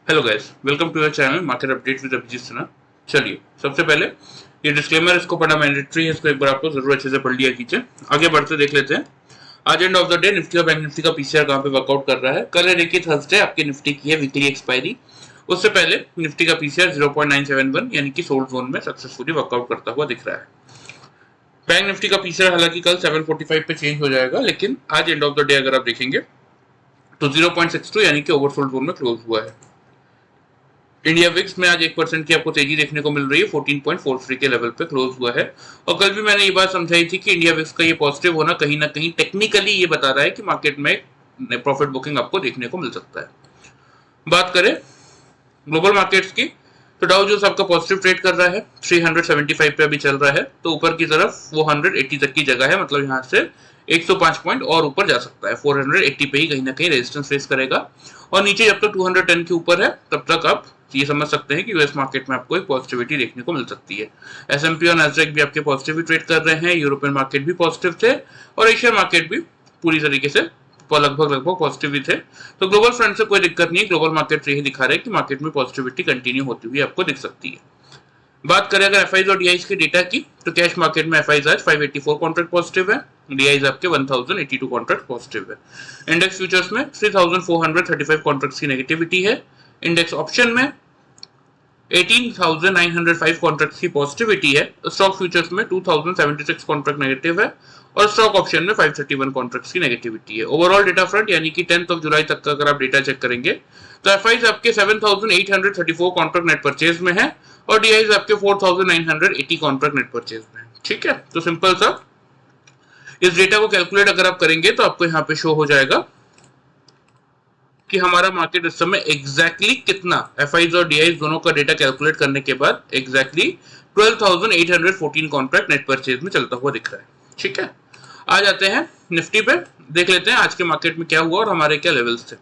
Hello guys, welcome to your channel market update with Abhijeet Sinha. चलिए, सबसे पहले ये डिस्क्लेमर इसको पढ़ना मैंडेटरी है, इसको एक बार आपको जरूर अच्छे से पढ़ लिया कीजिए। आगे बढ़ते देख लेते हैं आज end of the day Nifty और बैंक निफ्टी का पीसीआर कहाँ पे वर्कआउट कर रहा है। कल है देखिए थर्सडे, आपकी निफ्टी की है वीकली एक्सपायरी। उससे पहले निफ्टी का पीसीआर 0.971 यानी कि सोल्ड जोन में सक्सेसफुली वर्कआउट करता हुआ दिख रहा है। बैंक निफ्टी का पीसीआर हालांकि कल 745 पे चेंज हो जाएगा, लेकिन आज एंड ऑफ द डे अगर आप देखेंगे तो 0.62 यानी कि ओवरसोल्ड जोन में क्लोज हुआ है। इंडिया विक्स में आज 1% की आपको तेजी देखने को मिल रही है, 14.43 के लेवल पे क्लोज हुआ है। और कल भी मैंने ये बात समझाई थी कि इंडिया विक्स का ये पॉजिटिव होना कहीं ना कहीं टेक्निकली ये बता रहा है कि मार्केट में प्रॉफिट बुकिंग आपको देखने को मिल सकता है। बात करें ग्लोबल मार्केट्स की तो डाउ जोन्स आपका पॉजिटिव ट्रेड कर रहा है, 375 पे अभी चल रहा है, तो ऊपर की तरफ वो 180 तक की जगह है, मतलब यहाँ से 105 पॉइंट और ऊपर जा सकता है। 480 पे ही कहीं ना कहीं रेजिस्टेंस फेस करेगा और नीचे जब तक 210 के ऊपर है तब तक आप ये समझ सकते हैं कि यूएस मार्केट में आपको एक पॉजिटिविटी देखने को मिल सकती है। एसएमपी और नैस्डैक भी आपके पॉजिटिव ट्रेड कर रहे हैं, यूरोपियन मार्केट भी पॉजिटिव थे और एशियन मार्केट भी पूरी तरीके से लगभग पॉजिटिव ही थे। तो ग्लोबल फ्रंट से कोई दिक्कत नहीं है, ग्लोबल मार्केट यही दिखा रहा है कि मार्केट में पॉजिटिविटी कंटिन्यू होती हुई आपको दिख सकती है। बात करें अगर एफआईज और डीआईज के डेटा की तो कैश मार्केट में एफआईज आज 584 कॉन्ट्रैक्ट पॉजिटिव है, डीआईज आपके 1082 कॉन्ट्रैक्ट पॉजिटिव है। इंडेक्स फ्यूचर्स में 3435 कॉन्ट्रैक्ट्स की नेगेटिविटी है। इंडेक्स ऑप्शन में 18,905 कॉन्ट्रैक्ट्स की पॉजिटिविटी है। स्टॉक फ्यूचर्स में 2076 कॉन्ट्रैक्ट नेगेटिव है और स्टॉक ऑप्शन में 531 कॉन्ट्रैक्ट्स की नेगेटिविटी है। ओवरऑल डेटा फ्रंट यानी कि 10 जुलाई तक का अगर आप डेटा चेक करेंगे तो एफआईज आपके 7,834 कॉन्ट्रैक्ट नेट परचेज में है और डीआईज आपके 4,980 कॉन्ट्रैक्ट नेट परचेज में है। ठीक है, तो सिंपल सा इस डेटा को कैलकुलेट अगर आप करेंगे तो आपको यहाँ पे शो हो जाएगा कि हमारा मार्केट इस समय एग्जैक्टली कितना एफआईज और डीआईज दोनों का डेटा कैलकुलेट करने के बाद एग्जैक्टली 12,814 कॉन्ट्रैक्ट नेट परचेज में चलता हुआ दिख रहा है। ठीक है, आ जाते हैं निफ्टी पे, देख लेते हैं आज के मार्केट में क्या हुआ और हमारे क्या लेवल्स थे।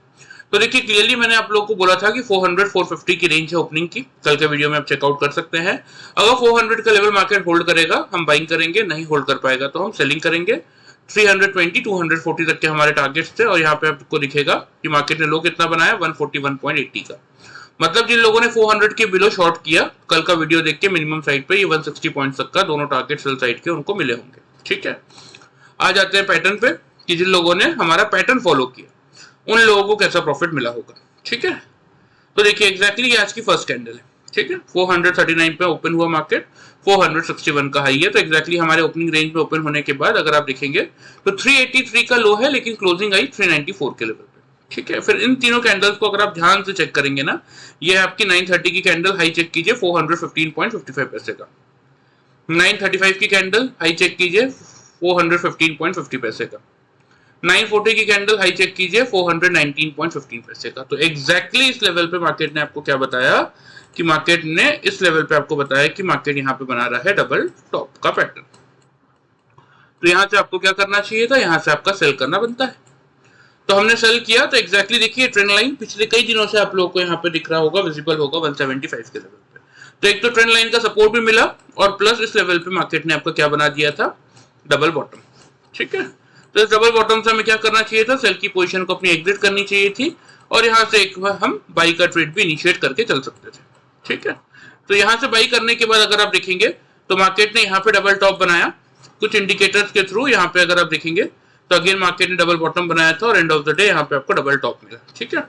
तो देखिए क्लियरली मैंने आप लोगों को बोला था कि 400-450 की रेंज है ओपनिंग की, कल के वीडियो में आप चेकआउट कर सकते हैं। अगर 400 का लेवल मार्केट होल्ड करेगा हम बाइंग करेंगे, नहीं होल्ड कर पाएगा तो हम सेलिंग करेंगे। 320-240 तक के हमारे टारगेट्स थे और यहाँ पे आपको दिखेगा कि मार्केट ने लो कितना बनाया 141.80 का। मतलब जिन लोगों ने 400 के बिलो शॉर्ट किया कल का वीडियो देख के मिनिमम साइड पे ये 160 पॉइंट्स तक का दोनों टारगेट सेल साइड के उनको मिले होंगे। ठीक है, आ जाते हैं पैटर्न पे कि जिन लोगों ने हमारा पैटर्न फॉलो किया उन लोगों को कैसा प्रॉफिट मिला होगा। ठीक है, तो देखिए एग्जैक्टली ये आज की फर्स्ट कैंडल है। ठीक है, 439 पे ओपन हुआ मार्केट, 461 का हाई है, तो एग्जैक्टली हमारे ओपनिंग रेंज में ओपन होने के बाद अगर आप देखेंगे तो 383 का लो है लेकिन क्लोजिंग आई 394 के लेवल पे। ठीक है, फिर इन तीनों कैंडल्स को अगर आप ध्यान से चेक करेंगे ना, ये आपकी 930 की कैंडल हाई चेक कीजिए 415.55 पैसे का, 935 की कैंडल हाई चेक कीजिए 415.50 पैसे का, 940 की कैंडल हाई चेक कीजिए 419.15 पैसे का। तो एग्जैक्टली इस लेवल पे मार्केट ने आपको क्या बताया कि मार्केट ने इस लेवल पे आपको बताया कि मार्केट यहाँ पे बना रहा है डबल टॉप का पैटर्न। तो यहाँ से आपको क्या करना चाहिए था, यहाँ से आपका सेल करना बनता है। तो हमने सेल किया तो एग्जैक्टली देखिए ट्रेंड लाइन पिछले कई दिनों से आप लोगों को यहाँ पे दिख रहा होगा, विजिबल होगा 175 के लेवल पे। तो एक तो ट्रेंड लाइन का सपोर्ट भी मिला और प्लस इस लेवल पे मार्केट ने आपका क्या बना दिया था, डबल बॉटम। ठीक है, तो इस डबल बॉटम से हमें क्या करना चाहिए था, सेल की पोजीशन को अपनी एग्जिट करनी चाहिए थी और यहाँ से एक बार हम बाई का ट्रेड भी इनिशिएट करके चल सकते थे। ठीक है, तो यहाँ से बाई करने के बाद अगर आप देखेंगे तो मार्केट ने यहाँ पे डबल टॉप बनाया कुछ इंडिकेटर्स के थ्रू। यहाँ पे अगर आप देखेंगे तो अगेन मार्केट ने डबल बॉटम बनाया था और एंड ऑफ द डे यहाँ पे आपको डबल टॉप मिला। ठीक है,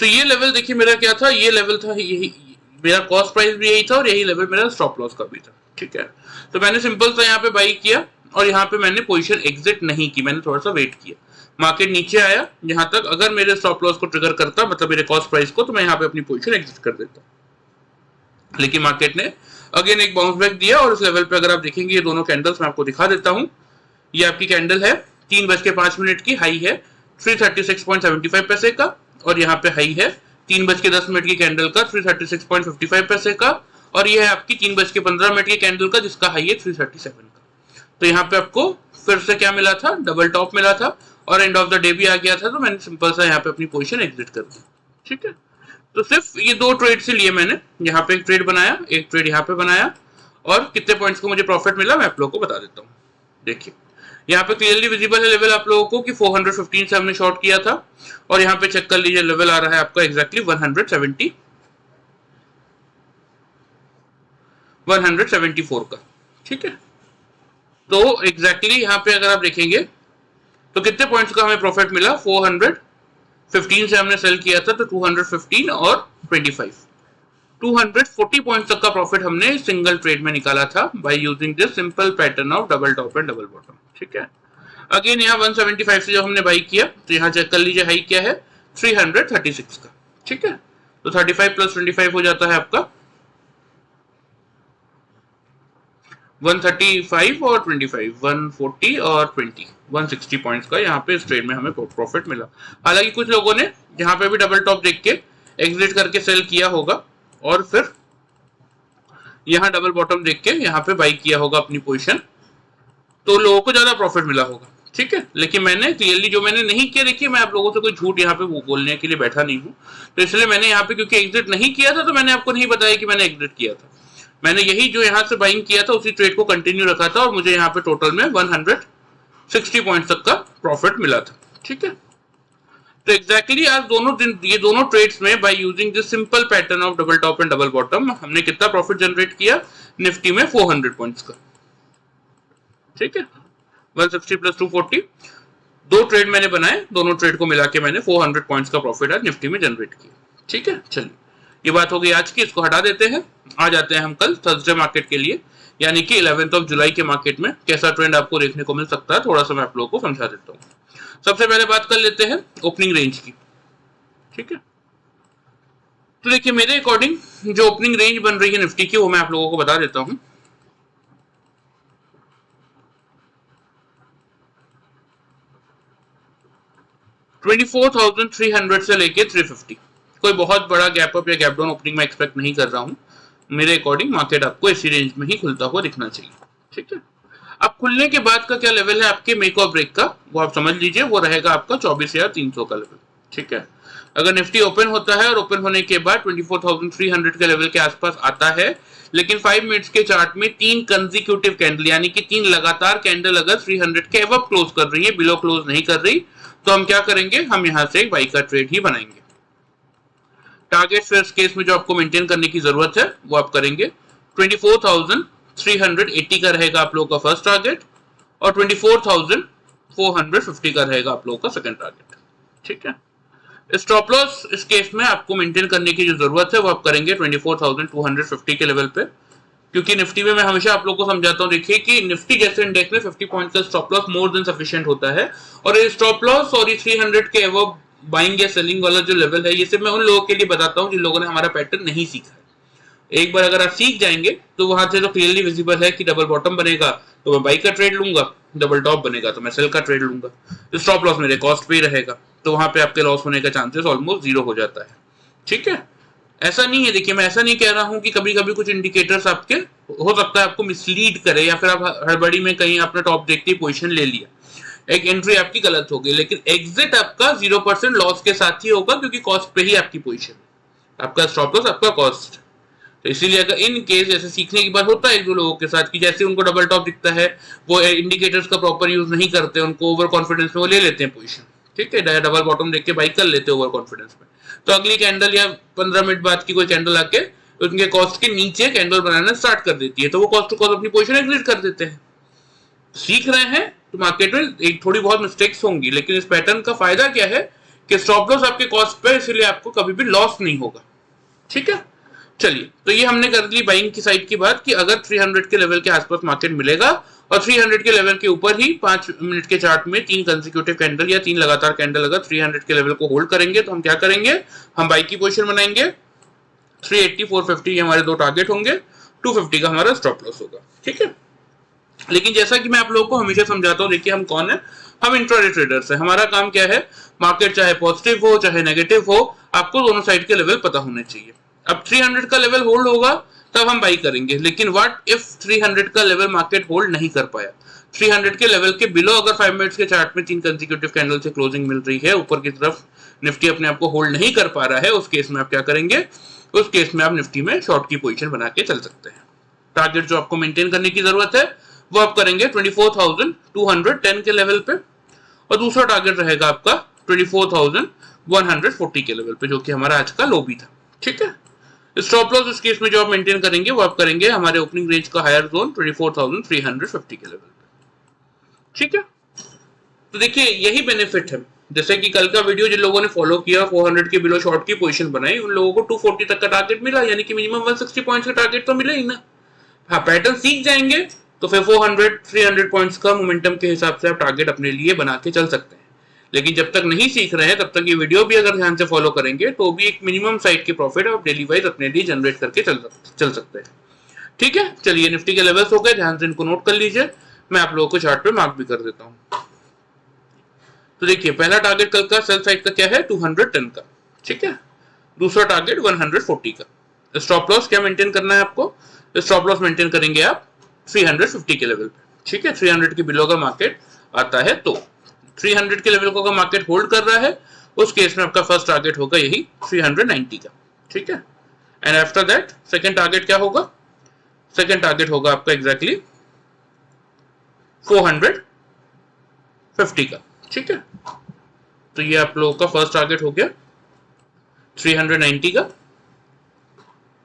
तो ये लेवल देखिए मेरा क्या था, ये लेवल था, यही मेरा कॉस्ट प्राइस भी यही था और यही लेवल मेरा स्टॉप लॉस का भी था। ठीक है, तो मैंने सिंपल सा यहाँ पे बाई किया और यहाँ पे मैंने पोजीशन एग्जिट नहीं की, मैंने थोड़ा सा वेट किया। मार्केट नीचे आया यहाँ तक, अगर मेरे स्टॉप लॉस को ट्रिगर करता मतलब मेरे कॉस्ट प्राइस को, तो मैं यहाँ पे अपनी पोजीशन एग्जिट कर देता। लेकिन मार्केट ने अगेन एक बाउंस बैक दिया और इस लेवल पे अगर आप देखेंगे ये दोनों कैंडल्स मैं आपको दिखा देता हूँ। ये आपकी कैंडल है 3:05 की, हाई है 336.75 पैसे का और यहाँ पे हाई है 3:10 की कैंडल का 336.55 पैसे का और ये है आपकी 3:15 की कैंडल का जिसका हाई है 337 का। तो यहाँ पे आपको फिर से क्या मिला था, डबल टॉप मिला था और एंड ऑफ द डे भी आ गया था, तो मैंने सिंपल सा यहाँ पे अपनी पोजीशन एग्जिट कर दी। ठीक है, तो सिर्फ ये दो ट्रेड से लिए मैंने, यहाँ पे एक ट्रेड बनाया, एक ट्रेड यहाँ पे बनाया और कितने पॉइंट्स को मुझे प्रॉफिट मिला मैं आप लोगों को बता देता हूँ। देखिए यहाँ पे क्लियरली विजिबल है लेवल आप लोगों को कि 415 से हमने शॉर्ट किया था, और यहाँ पे चेक कर लीजिए लेवल आ रहा है आपका एग्जैक्टली 174 का। ठीक है, तो एग्जैक्टली यहाँ पे अगर आप देखेंगे तो कितने पॉइंट्स का हमें प्रॉफिट मिला, 415 से हमने सेल किया था तो 215 और 25, 240 पॉइंट्स तक का प्रॉफिट हमने सिंगल ट्रेड में निकाला था by using this simple pattern of double top and double bottom. ठीक है, अगेन यहाँ 175 से जब हमने बाई किया तो यहाँ चेक कर लीजिए हाई क्या है 336 का। ठीक है, तो 35 प्लस 25 हो जाता है आपका 135 और 25 140 और 20 160 पॉइंट्स का यहाँ पे इस ट्रेड में हमें प्रॉफिट मिला। हालांकि कुछ लोगों ने यहाँ पे भी डबल टॉप देख के एग्जिट करके सेल किया होगा और फिर यहाँ डबल बॉटम देख के यहाँ पे बाई किया होगा अपनी पोजीशन, तो लोगों को ज्यादा प्रॉफिट मिला होगा। ठीक है, लेकिन मैंने क्लियरली जो मैंने नहीं किया, देखिए मैं आप लोगों से कोई झूठ यहाँ पे बोलने के लिए बैठा नहीं हूँ, तो इसलिए मैंने यहाँ पे क्योंकि एग्जिट नहीं किया था तो मैंने आपको नहीं बताया कि मैंने एग्जिट किया था। मैंने यही जो यहाँ से बाइंग किया था उसी ट्रेड को कंटिन्यू रखा था और मुझे यहाँ पे टोटल में 160 पॉइंट तक का प्रॉफिट मिला था। ठीक है, तो एग्जैक्टली आज दोनों दिन ये दोनों ट्रेड्स में by using this simple pattern of double top and double bottom हमने कितना प्रॉफिट जनरेट किया निफ्टी में 400 पॉइंट्स का। ठीक है, 160 प्लस 240, दो ट्रेड मैंने बनाए, दोनों ट्रेड को मिला के मैंने 400 पॉइंट्स का प्रॉफिट आज निफ्टी में जनरेट किया। ठीक है, चलिए ये बात हो गई आज की, इसको हटा देते हैं। आ जाते हैं हम कल थर्सडे मार्केट के लिए, यानी कि 11 जुलाई के मार्केट में कैसा ट्रेंड आपको देखने को मिल सकता है, थोड़ा सा मैं आप लोगों को समझा देता हूँ। सबसे पहले बात कर लेते हैं ओपनिंग रेंज की। ठीक है, तो देखिए मेरे अकॉर्डिंग जो ओपनिंग रेंज बन रही है निफ्टी की वो मैं आप लोगों को बता देता हूँ। $24,300 से लेके 350, कोई बहुत बड़ा गैप अप या गैप डाउन ओपनिंग में एक्सपेक्ट नहीं कर रहा हूं। मेरे अकॉर्डिंग मार्केट आपको इसी रेंज में ही खुलता हुआ दिखना चाहिए। ठीक है, अब खुलने के बाद का क्या लेवल है आपके मेक और ब्रेक का, वो आप समझ लीजिए, वो रहेगा आपका 24,300 का लेवल। ठीक है, अगर निफ्टी ओपन होता है और ओपन होने के बाद 24,300 के लेवल के आसपास आता है, लेकिन 5 मिनट्स के चार्ट में 3 कंसेक्यूटिव कैंडल यानी कि 3 लगातार कैंडल अगर 300 के अबव क्लोज कर रही है, बिलो क्लोज नहीं कर रही, तो हम क्या करेंगे, हम यहां से एक बाई का ट्रेड ही बनाएंगे। टारगेट फिर केस में जो आपको मेंटेन करने की जरूरत है वो आप करेंगे 24,380 का रहेगा आप लोगों का फर्स्ट टारगेट और 24,450 का रहेगा आप लोगों का सेकंड टारगेट। ठीक है, स्टॉप लॉस इस केस में आपको मेंटेन करने की जो जरूरत है वो आप करेंगे 24,250 के लेवल पे, क्योंकि निफ्टी में मैं हमेशा आप लोगों को समझाता हूं, देखिए कि निफ्टी जैसे इंडेक्स में 50 पॉइंट का stop loss more than sufficient होता है, और ये स्टॉप लॉस और ये 300 के अबव बाइंग या सेलिंग वाला जो लेवल है ये सिर्फ मैं उन लोगों के लिए बताता हूं जिन लोगों ने हमारा पैटर्न नहीं सीखा है। एक बार अगर आप सीख जाएंगे तो वहां से तो क्लियरली विजिबल है कि डबल बॉटम बनेगा तो मैं बाई का ट्रेड लूंगा, डबल टॉप बनेगा तो मैं सेल का ट्रेड लूंगा, तो स्टॉप लॉस मेरे कॉस्ट पे ही रहेगा, तो वहां पे आपके लॉस होने का चांसेस ऑलमोस्ट 0 हो जाता है। ठीक है, ऐसा नहीं है, देखिए मैं ऐसा नहीं कह रहा हूं कि कभी कभी कुछ इंडिकेटर्स आपके हो सकता है आपको मिसलीड करे या फिर आप हड़बड़ी में कहीं आपने टॉप देख के पोजीशन ले लिया, एक एंट्री आपकी गलत हो गई, लेकिन एग्जिट आपका 0% लॉस के साथ ही होगा क्योंकि कॉस्ट पे ही आपकी पोजीशन, आपका स्टॉप लॉस आपका कॉस्ट। तो इसीलिए अगर इन केस जैसे सीखने की बात होता है एक दो लोगों के साथ कि जैसे उनको डबल टॉप दिखता है वो इंडिकेटर्स का प्रॉपर यूज नहीं करते, उनको ओवर कॉन्फिडेंस में वो ले लेते हैं पोजीशन। ठीक है, डबल बॉटम देख के बाई कर लेते हैं ओवर कॉन्फिडेंस में, तो अगली कैंडल या 15 मिनट बाद की कोई कैंडल आके उनके कॉस्ट के नीचे कैंडल बनाना स्टार्ट कर देती है, तो वो कॉस्ट टू कॉस्ट अपनी पोजीशन एग्जिट कर देते हैं। सीख रहे हैं तो मार्केट में एक थोड़ी बहुत मिस्टेक्स होंगी, लेकिन इस पैटर्न का फायदा क्या है कि स्टॉप लॉस आपके कॉस्ट पे, इसलिए आपको कभी भी लॉस नहीं होगा। ठीक है, चलिए तो ये हमने कर ली बाइंग की साइड की बात कि अगर 300 के लेवल के आसपास मार्केट मिलेगा और 300 के लेवल के ऊपर ही 5 मिनट के चार्ट में 3 कंसेक्यूटिव कैंडल या 3 लगातार कैंडल अगर 300 के लेवल को होल्ड करेंगे तो हम क्या करेंगे, हम बाई की पोजीशन बनाएंगे, 380 450 हमारे दो टारगेट होंगे, 250 का हमारा स्टॉप लॉस होगा। ठीक है, लेकिन जैसा कि मैं आप लोगों को हमेशा समझाता हूं, देखिए हम कौन है, हम इंट्राडे ट्रेडर्स है, हमारा काम क्या है, मार्केट चाहे पॉजिटिव हो चाहे नेगेटिव हो, आपको दोनों साइड के लेवल पता होने चाहिए। अब 300 का लेवल होल्ड होगा तब हम बाई करेंगे, लेकिन व्हाट इफ 300 का लेवल मार्केट होल्ड नहीं कर पाया, 300 के लेवल के बिलो अगर 5 मिनट्स के चार्ट में 3 कंसेक्यूटिव कैंडल से क्लोजिंग मिल रही है, ऊपर की तरफ निफ्टी अपने आप को होल्ड नहीं कर पा रहा है, उस केस में आप क्या करेंगे, उस केस में आप निफ्टी में शॉर्ट की पोजीशन बना के चल सकते हैं। टारगेट जो आपको मेंटेन करने की जरूरत है वो आप करेंगे 24,210 के लेवल पे, और दूसरा टारगेट रहेगा आपका 24,140 के लेवल पे, जो कि हमारा आज का लो भी था। ठीक है, स्टॉप लॉस इस केस में जो आप मेंटेन करेंगे वो आप करेंगे हमारे ओपनिंग रेंज का हायर जोन 24,350 के लेवल पे। ठीक है, तो देखिए यही बेनिफिट है। जैसे कि कल का वीडियो जिन लोगों ने फॉलो किया, 400 के बिलो शॉर्ट की पोजीशन बनाई, उन लोगों को 240 तक का टारगेट मिला, यानी कि मिनिमम 160 पॉइंट्स का टारगेट तो मिला ही ना। हाँ, पैटर्न सीख जाएंगे तो फिर 400-300 पॉइंट्स का मोमेंटम के हिसाब से आप टारगेट अपने लिए बना के चल सकते हैं। लेकिन जब तक नहीं सीख रहे हैं तब तक ये वीडियो भी अगर ध्यान से फॉलो करेंगे तो भी एक मिनिमम साइड के प्रॉफिट आप डेली वाइज अपने लिए जनरेट करके चल सकते हैं। ठीक है, चलिए निफ्टी के लेवल्स हो गए, ध्यान से इनको नोट कर लीजिए। मैं आप लोगों को चार्ट पे मार्क भी कर देता हूँ। तो देखिए पहला टारगेट कल का सेल साइड का क्या है, 210 का। ठीक है, दूसरा टारगेट 140 का। स्टॉप लॉस क्या मेंटेन करना है आपको, स्टॉप लॉस मेंटेन करेंगे आप 350 के लेवल पे। ठीक है, 300 के बिलो का मार्केट आता है तो 300 के लेवल को अगर मार्केट होल्ड कर रहा है उस केस में आपका फर्स्ट टारगेट होगा यही 390 का। ठीक है, and after that second target क्या होगा, सेकंड टारगेट होगा आपका एग्जैक्टली 450 का। ठीक है, तो ये आप लोगों का फर्स्ट टारगेट हो गया 390 का,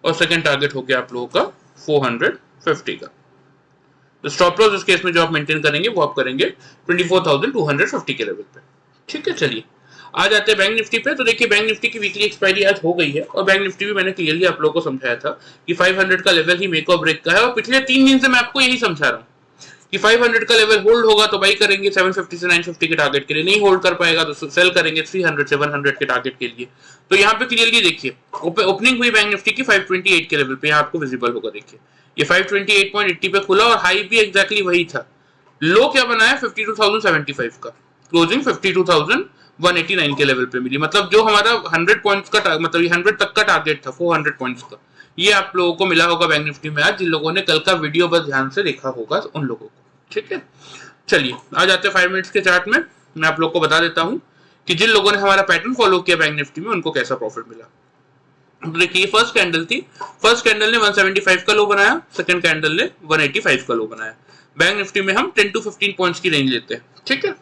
और सेकंड टारगेट हो गया आप लोगों का 450 का। तो स्टॉप लॉस इस केस में जो आप मेंटेन करेंगे वो आप करेंगे 24,250 के लेवल पे। ठीक है, चलिए आ जाते हैं बैंक निफ्टी पे। तो देखिए बैंक निफ्टी की वीकली एक्सपायरी आज हो गई है, और बैंक निफ्टी भी मैंने क्लियरली आप लोगों को समझाया था कि 500 का लेवल ही मेक और ब्रेक का है, और पिछले 3 दिन से मैं आपको यही समझा रहा हूँ कि 500 का लेवल होल्ड होगा तो बाई करेंगे 750 से 950 के टारगेट के लिए, नहीं होल्ड कर पाएगा तो सेल करेंगे 300 से 100 के टारगेट के लिए। तो यहाँ पे क्लियरली देखिए ओपनिंग हुई बैंक निफ्टी की 528 के लेवल पे, यहाँ आपको विजिबल होगा। देखिए ये 528.80 पे खुला और हाई भी एग्जैक्टली वही था। लो क्या बनाया 52,075 का, क्लोजिंग 52,189 के लेवल पे मिली। मतलब जो हमारा 100 पॉइंट्स का मतलब 100 तक का टारगेट था 400 पॉइंट्स का, ये आप लोगों को मिला होगा बैंक निफ्टी में आज, जिन लोगों ने कल का वीडियो बस ध्यान से देखा होगा उन लोगों को। ठीक है, चलिए आ जाते हैं 5 मिनट्स के चार्ट में। मैं आप लोग को बता देता हूं कि जिन लोगों ने हमारा पैटर्न फॉलो किया बैंक निफ्टी में उनको कैसा प्रॉफिट मिला। तो देखिए फर्स्ट कैंडल थी, फर्स्ट कैंडल ने 175 का लो बनाया, सेकंड कैंडल ने 185 का लो बनाया। बैंक निफ्टी में हम 10 to 15 पॉइंट्स की रेंज लेते हैं। ठीक है,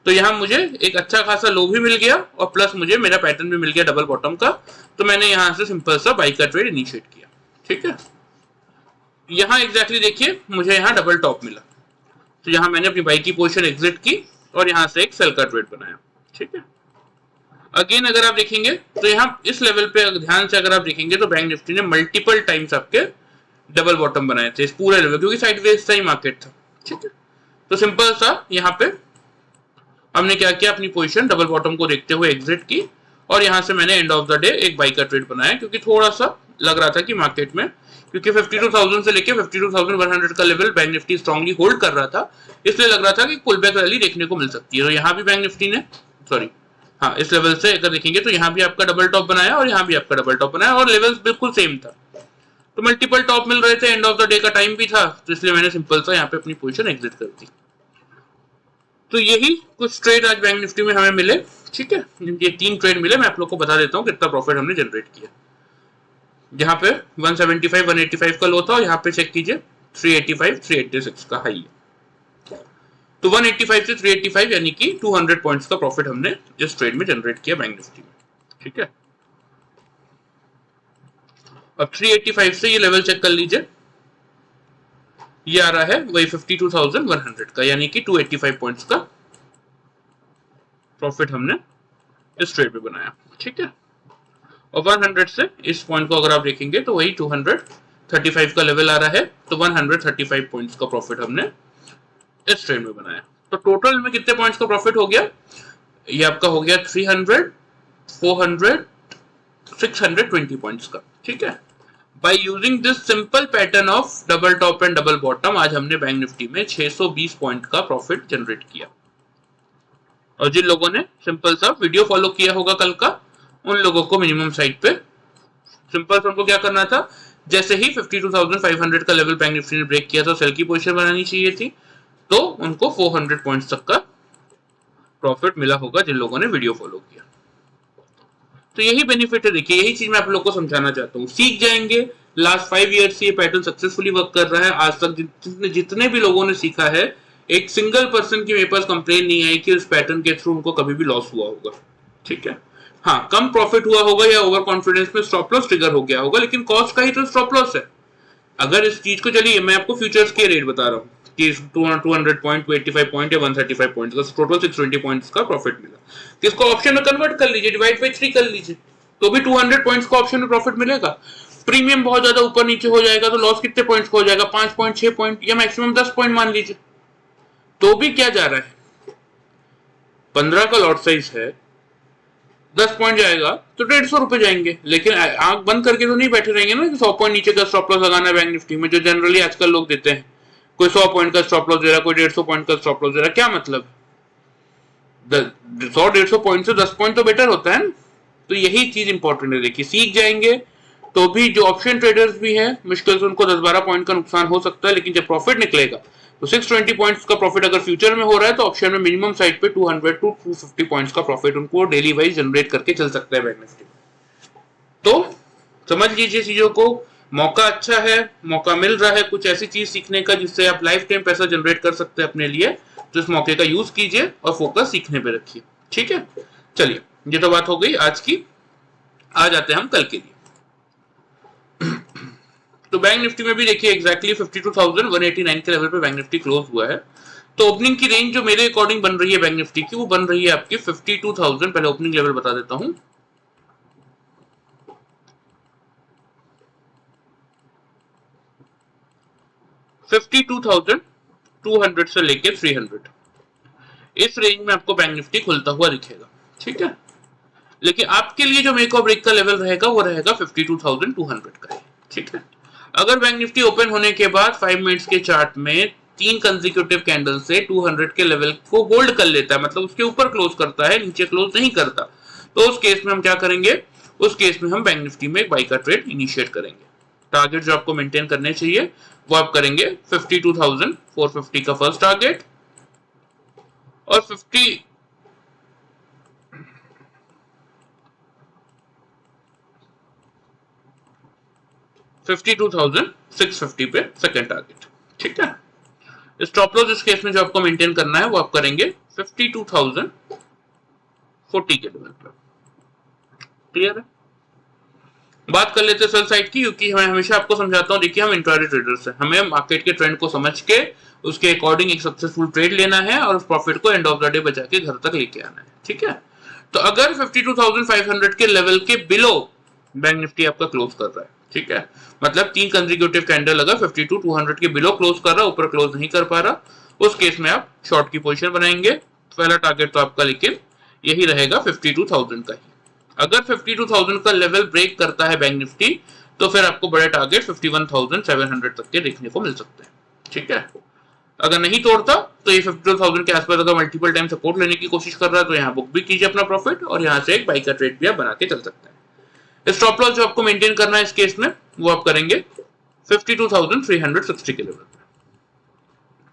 तो यहाँ मुझे एक अच्छा खासा लो भी मिल गया और प्लस मुझे मेरा पैटर्न भी मिल गया डबल बॉटम का, तो मैंने यहाँ से सिंपल सा बाई का ट्रेड इनिशिएट किया। ठीक है, यहाँ एग्जैक्टली देखिए मुझे यहाँ डबल टॉप मिला, तो यहाँ मैंने अपनी बाई की पोजीशन एग्जिट की और यहाँ से एक सेल का ट्रेड बनाया। ठीक है, अगेन अगर आप देखेंगे तो यहाँ इस लेवल पे ध्यान से अगर आप देखेंगे तो बैंक निफ्टी ने मल्टीपल टाइम्स आपके डबल बॉटम बनाए थे इस पूरे लेवल, क्योंकि साइडवेज सा ही मार्केट था। ठीक है, तो सिंपल सा यहाँ पे हमने क्या किया, अपनी पोजीशन डबल बॉटम को देखते हुए एग्जिट की, और यहाँ से मैंने एंड ऑफ द डे एक बाई का ट्रेड बनाया, क्योंकि थोड़ा सा लग रहा था कि मार्केट में, क्योंकि 52,000 से लेके 52,100 का level bank Nifty strongly hold कर रहा था, इसलिए लग रहा था कि पुल बैक रैली देखने को मिल सकती है। तो यहाँ भी बैंक निफ्टी ने हाँ इस लेवल से अगर देखेंगे तो यहाँ भी आपका डबल टॉप बनाया और यहाँ भी आपका डबल टॉप बनाया, और लेवल्स बिल्कुल सेम था, तो मल्टीपल टॉप मिल रहे थे, एंड ऑफ द डे का टाइम भी था, तो इसलिए मैंने सिंपल सा यहाँ पे अपनी पोजीशन एग्जिट कर दी। तो यही कुछ ट्रेड आज बैंक निफ्टी में हमें मिले। ठीक है, ये 3 ट्रेड मिले, मैं आप लोग को बता देता हूँ कितना प्रॉफिट हमने जनरेट किया। यहाँ पे 175 185 का लो था, और यहाँ पे चेक कीजिए 385 386 का हाई है। तो 185 से 385 यानी कि 200 पॉइंट्स का प्रॉफिट हमने इस ट्रेड में जनरेट किया बैंक निफ्टी में। ठीक है, अब 385 से ये लेवल चेक कर लीजिए, ये आ रहा है वही 52,100 का, यानी कि 285 पॉइंट्स का प्रॉफिट हमने इस ट्रेड में बनाया। ठीक है, और 100 से इस पॉइंट को अगर आप देखेंगे तो वही 235 का लेवल आ रहा है, तो 135 पॉइंट्स का प्रॉफिट हमने इस ट्रेड में बनाया। तो टोटल में कितने पॉइंट्स का प्रॉफिट हो गया, ये आपका हो गया 300 400 620 पॉइंट्स का। ठीक है, by using this simple pattern of double top and double bottom आज हमने बैंक निफ्टी में 620 पॉइंट का प्रॉफिट जनरेट किया। और जिन लोगों ने सिंपल सा वीडियो फॉलो किया होगा कल का, उन लोगों को मिनिमम साइड पे सिंपल सा उनको क्या करना था, जैसे ही 52,500 का लेवल बैंक निफ्टी ने ब्रेक किया था सेल की पोजीशन बनानी चाहिए थी, तो उनको 400 पॉइंट्स तक का प्रॉफिट मिला होगा जिन लोगों ने वीडियो फॉलो किया। तो यही बेनिफिट है। देखिए यही चीज मैं आप लोग को समझाना चाहता हूँ, सीख जाएंगे लास्ट 5 ईयर से ये पैटर्न सक्सेसफुली वर्क कर रहा है। आज तक जितने भी लोगों ने सीखा है, एक सिंगल पर्सन की मेरे पास कंप्लेन नहीं आई कि उस पैटर्न के थ्रू उनको कभी भी लॉस हुआ होगा। ठीक है, हाँ कम प्रॉफिट हुआ होगा या ओवर कॉन्फिडेंस में स्टॉप लॉस ट्रिगर हो गया होगा, लेकिन कॉस्ट का ही तो स्टॉप लॉस है। अगर इस चीज को, चलिए मैं आपको फ्यूचर्स के रेट बता रहा हूँ कि 200 पॉइंट, 285 पॉइंट या 135 पॉइंट का टोटल 620 पॉइंट्स का प्रॉफिट मिला, तो इसको ऑप्शन में कन्वर्ट कर लीजिए, डिवाइड बाई 3 कर लीजिए, तो भी 200 पॉइंट्स का ऑप्शन में प्रॉफिट मिलेगा। प्रीमियम बहुत ज्यादा ऊपर नीचे हो जाएगा तो लॉस कितने पॉइंट्स का हो जाएगा, 5 पॉइंट, 6 पॉइंट या मैक्सिमम 10 पॉइंट मान लीजिए, तो भी क्या जा रहा है, 15 का लॉट साइज है, 10 पॉइंट जाएगा तो 150 रुपए जाएंगे। लेकिन आंख बंद करके तो नहीं बैठे रहेंगे ना कि 100 पॉइंट नीचे का स्टॉप लॉस लगाना है बैंक निफ्टी में, जो जनरली आजकल लोग देते हैं। कोई 100 पॉइंट का स्टॉप लॉस दे रहा है, कोई 150 पॉइंट का स्टॉप लॉस दे रहा है, क्या मतलब, 100-150 पॉइंट से 10 पॉइंट तो बेटर होता है ना। तो यही चीज इंपॉर्टेंट है, देखिए सीख जाएंगे तो भी जो ऑप्शन ट्रेडर्स भी हैं मुश्किल से उनको 10-12 पॉइंट का नुकसान हो सकता है, लेकिन जब प्रॉफिट निकलेगा तो 620 पॉइंट्स का प्रॉफिट अगर फ्यूचर में हो रहा है तो ऑप्शन में मिनिमम साइड पे 200 to 250 पॉइंट्स का प्रॉफिट उनको डेली वाइज जनरेट करके चल सकता है बैंक निफ्टी। तो समझ लीजिए चीजों को, मौका अच्छा है, मौका मिल रहा है कुछ ऐसी चीज सीखने का जिससे आप लाइफ टाइम पैसा जनरेट कर सकते हैं अपने लिए, तो इस मौके का यूज कीजिए और फोकस सीखने पे रखिए। ठीक है, चलिए ये तो बात हो गई आज की, आ जाते हैं हम कल के लिए। तो बैंक निफ्टी में भी देखिए एग्जैक्टली 52,189 के लेवल पे बैंक निफ्टी क्लोज हुआ है। तो ओपनिंग की रेंज जो मेरे अकॉर्डिंग बन रही है बैंक निफ्टी की, वो बन रही है आपकी 52,000, पहले ओपनिंग लेवल बता देता हूं, 52,200 से लेके 300, इस रेंज में आपको बैंक निफ्टी खुलता हुआ दिखेगा। ठीक है, लेकिन आपके लिए जो मेक और ब्रेक का लेवल रहेगा वो रहेगा 52,200 का। ठीक है, अगर बैंक निफ्टी ओपन होने के बाद 5 मिनट्स के चार्ट में 3 कंसेक्यूटिव कैंडल से 200 के लेवल को होल्ड कर लेता है, मतलब उसके ऊपर क्लोज करता है, नीचे क्लोज नहीं करता, तो उस केस में हम क्या करेंगे, उस केस में हम बैंक निफ्टी में एक बाई का ट्रेड इनिशिएट करेंगे। टारगेट जो आपको मेंटेन करने चाहिए वो आप करेंगे 52,450 का फर्स्ट टारगेट, और 52,650 पे सेकंड टारगेट। ठीक है, स्टॉप लॉस इस केस में जो आपको मेंटेन करना है वो आप करेंगे 52,040 के लेवल पे। क्लियर है, बात कर लेते हैं सेल साइड की, क्योंकि मैं हमेशा आपको समझाता हूं, देखिए हम इंट्राडे ट्रेडर्स हैं, हमें मार्केट के ट्रेंड को समझ के उसके अकॉर्डिंग एक सक्सेसफुल ट्रेड लेना है और उस प्रॉफिट को एंड ऑफ द डे बचा के घर तक लेके आना है। ठीक है, तो अगर 52,500 के लेवल के बिलो बैंक निफ्टी आपका क्लोज कर रहा है, ठीक है, मतलब 3 कंसेक्यूटिव कैंडल अगर 52,200 के बिलो क्लोज कर रहा है, ऊपर क्लोज नहीं कर पा रहा, उस केस में आप शॉर्ट की पोजीशन बनाएंगे। पहला टारगेट तो आपका लेकिन यही रहेगा 52,000 का ही। अगर 52,000 का लेवल ब्रेक करता है बैंक निफ्टी तो फिर आपको बड़े टारगेट 51,700 तक के देखने को मिल सकते हैं। ठीक है, अगर नहीं तोड़ता तो ये 52,000 के आसपास अगर मल्टीपल टाइम सपोर्ट लेने की कोशिश कर रहा है तो यहाँ बुक भी कीजिए अपना प्रॉफिट, और यहाँ से एक बाई का ट्रेड भी आप बना के चल सकते हैं। स्टॉप लॉस जो आपको मेंटेन करना है इस केस में वो आप करेंगे 52,360 के लेवल पे।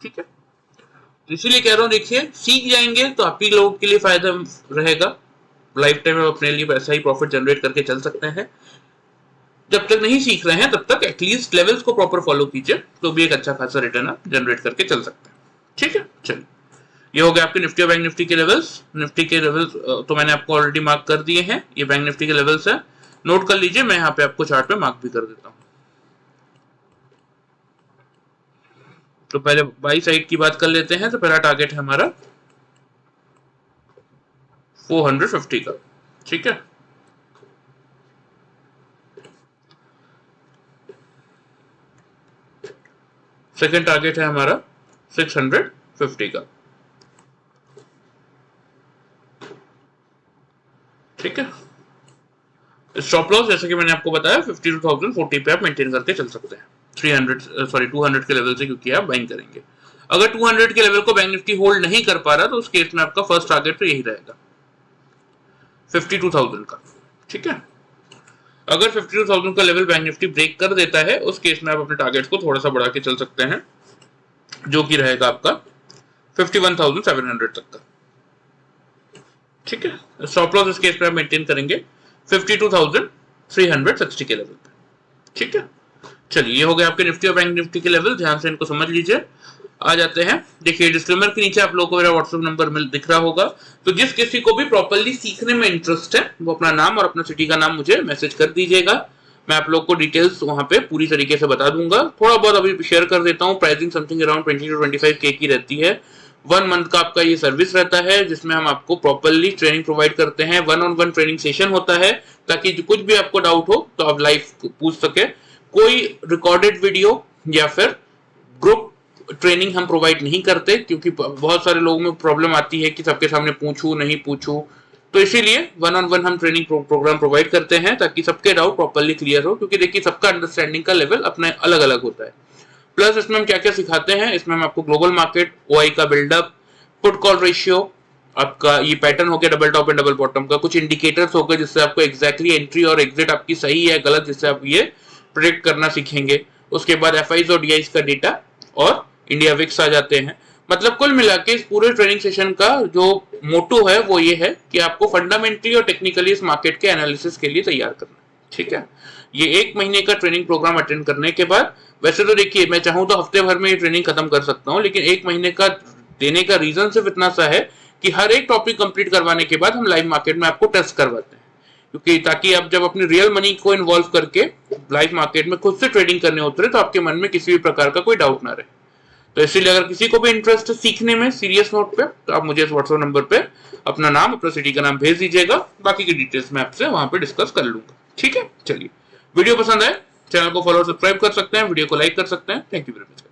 ठीक है, तो इसीलिए कह रहा हूं, देखिए सीख जाएंगे तो आप ही लोगों के लिए फायदा रहेगा, लाइफ टाइम में अपने लिए वैसा ही प्रॉफिट जनरेट करके चल सकते हैं। जब तक नहीं सीख रहे हैं तब तक एटलीस्ट लेवल्स को प्रॉपर फॉलो कीजिए, तो भी एक अच्छा खासा रिटर्न आप जनरेट करके चल सकते हैं। ठीक है, चलिए ये हो गया आपके निफ्टी और बैंक निफ्टी के लेवल्स। निफ्टी के लेवल्स तो मैंने आपको ऑलरेडी मार्क कर दिए हैं, ये बैंक निफ्टी के लेवल्स है, नोट कर लीजिए, मैं यहाँ पे आपको चार्ट पे मार्क भी कर देता हूँ। तो पहले बाई साइड की बात कर लेते हैं, तो पहला टारगेट है हमारा 450 का। ठीक है, सेकंड टारगेट है हमारा 650 का। ठीक है, स्टॉप लॉस जैसे कि मैंने आपको बताया 52,040 पे आप मेंटेन करके चल सकते हैं 200 के लेवल से, क्योंकि आप बाइंग करेंगे। अगर 200 के लेवल को बैंक निफ्टी होल्ड नहीं कर पा रहा तो उस केस में आपका फर्स्ट टारगेट तो यही रहेगा 52,000 का। ठीक है, अगर 52,000 का लेवल बैंक निफ्टी ब्रेक कर देता है उस केस में आप अपने टारगेट को थोड़ा सा बढ़ा के चल सकते हैं, जो कि रहेगा आपका 51,700 तक का। ठीक है, स्टॉप लॉस इस केस में आप मेंटेन करेंगे 52,360 के लेवल पे। ठीक है, चलिए, ये हो गया आपके निफ्टी और बैंक निफ्टी के लेवल, ध्यान से इनको समझ लीजिए। आ जाते हैं, देखिए डिस्क्लेमर के नीचे आप लोगों को मेरा व्हाट्सएप नंबर दिख रहा होगा, तो जिस किसी को भी प्रॉपर्ली सीखने में इंटरेस्ट है वो अपना नाम और अपना सिटी का नाम मुझे मैसेज कर दीजिएगा। मैं आप लोग को डिटेल्स वहां पे पूरी तरीके से बता दूंगा। थोड़ा बहुत अभी शेयर कर देता हूँ, pricing something around 20 to 25K की रहती है। 1 मंथ का आपका ये सर्विस रहता है, जिसमें हम आपको प्रॉपर्ली ट्रेनिंग प्रोवाइड करते हैं। 1-on-1 ट्रेनिंग सेशन होता है, ताकि कुछ भी आपको डाउट हो तो आप लाइव पूछ सके। कोई रिकॉर्डेड वीडियो या फिर ग्रुप ट्रेनिंग हम प्रोवाइड नहीं करते, क्योंकि बहुत सारे लोगों में प्रॉब्लम आती है कि सबके सामने पूछूं नहीं पूछूं, तो इसीलिए 1-on-1 हम ट्रेनिंग प्रोग्राम प्रोवाइड करते हैं, ताकि सबके डाउट प्रॉपर्ली क्लियर हो, क्योंकि देखिए सबका अंडरस्टैंडिंग का लेवल अपना अलग अलग होता है। प्लस इसमें हम क्या क्या सिखाते हैं, इसमें हम आपको ग्लोबल मार्केट, ओआई का बिल्डअप, पुट कॉल रेशियो, आपका ये पैटर्न हो गया double top and double bottom का, कुछ इंडिकेटर्स हो गए जिससे आपको एग्जैक्टली एंट्री और एग्जिट आपकी सही है गलत, जिससे आप ये प्रेडिक्ट करना सीखेंगे। उसके बाद एफआईज और डीआईज का डेटा और इंडिया विक्स आ जाते हैं। मतलब कुल मिला के इस पूरे ट्रेनिंग सेशन का जो मोटो है वो ये है कि आपको फंडामेंटली और टेक्निकली इस मार्केट के एनालिसिस के लिए तैयार करना है, ठीक है। ये 1 महीने का ट्रेनिंग प्रोग्राम अटेंड करने के बाद, वैसे तो देखिए मैं चाहूँ तो हफ्ते भर में ये ट्रेनिंग खत्म कर सकता हूँ, लेकिन 1 महीने का देने का रीजन सिर्फ इतना सा है कि हर एक टॉपिक कंप्लीट करवाने के बाद हम लाइव मार्केट में आपको टेस्ट करवाते हैं, क्योंकि ताकि आप जब अपनी रियल मनी को इन्वॉल्व करके लाइव मार्केट में खुद से ट्रेडिंग करने उतरे तो आपके मन में किसी भी प्रकार का कोई डाउट ना रहे। तो इसीलिए अगर किसी को भी इंटरेस्ट है सीखने में सीरियस नोट पे, तो आप मुझे इस व्हाट्सएप नंबर पे अपना नाम, अपना सिटी का नाम भेज दीजिएगा। बाकी की डिटेल्स मैं आपसे वहां पे डिस्कस कर लूंगा, ठीक है। चलिए, वीडियो पसंद आए चैनल को फॉलो और सब्सक्राइब कर सकते हैं, वीडियो को लाइक कर सकते हैं। Thank you very much.